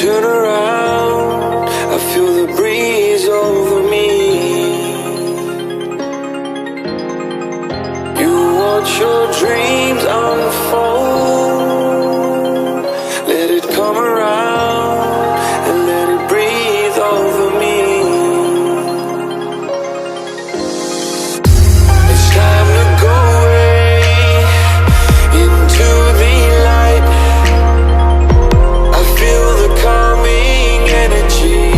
turn around, I feel the breeze over me. You watch your dreams unfold. Let it come around and let it breathe over me. It's time to go away into the light. I feel the calming energy.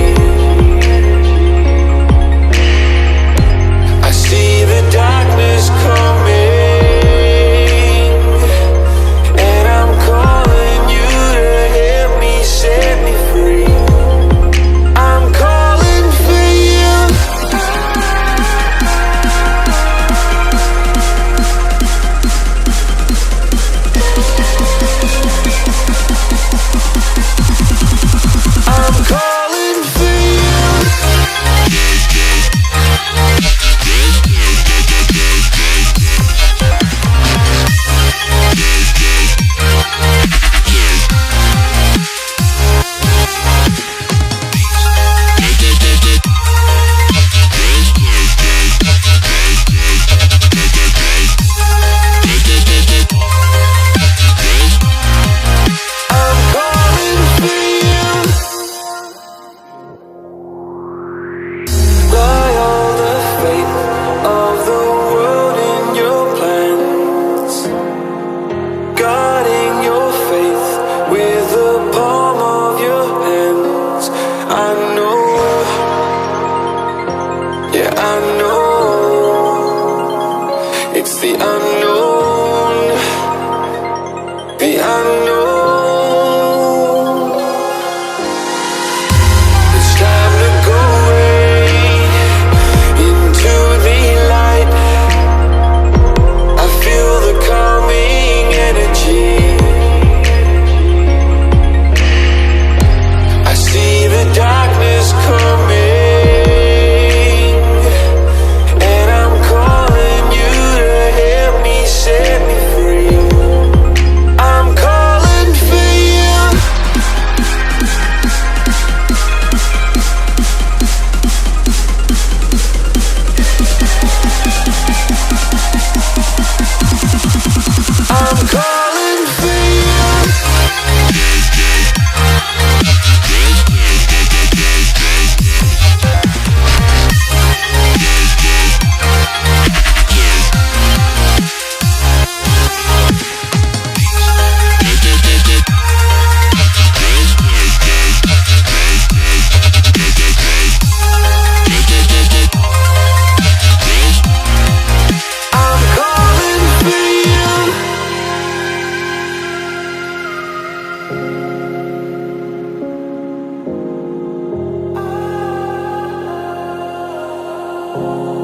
I see the darkness coming, and I'm calling you to help me set me free. I'm calling for you. I'm calling for you. I'm calling for you. Lie all the fate of the world in your plans, guarding your faith with the palm of your hands. I know, yeah, I know. It's the unknown, the unknown. It's time to go away into the light. I feel the calming energy. I see the darkness coming, and I'm calling you to help me set me free. I'm calling for you. I'm calling for you. I'm calling for you. Oh,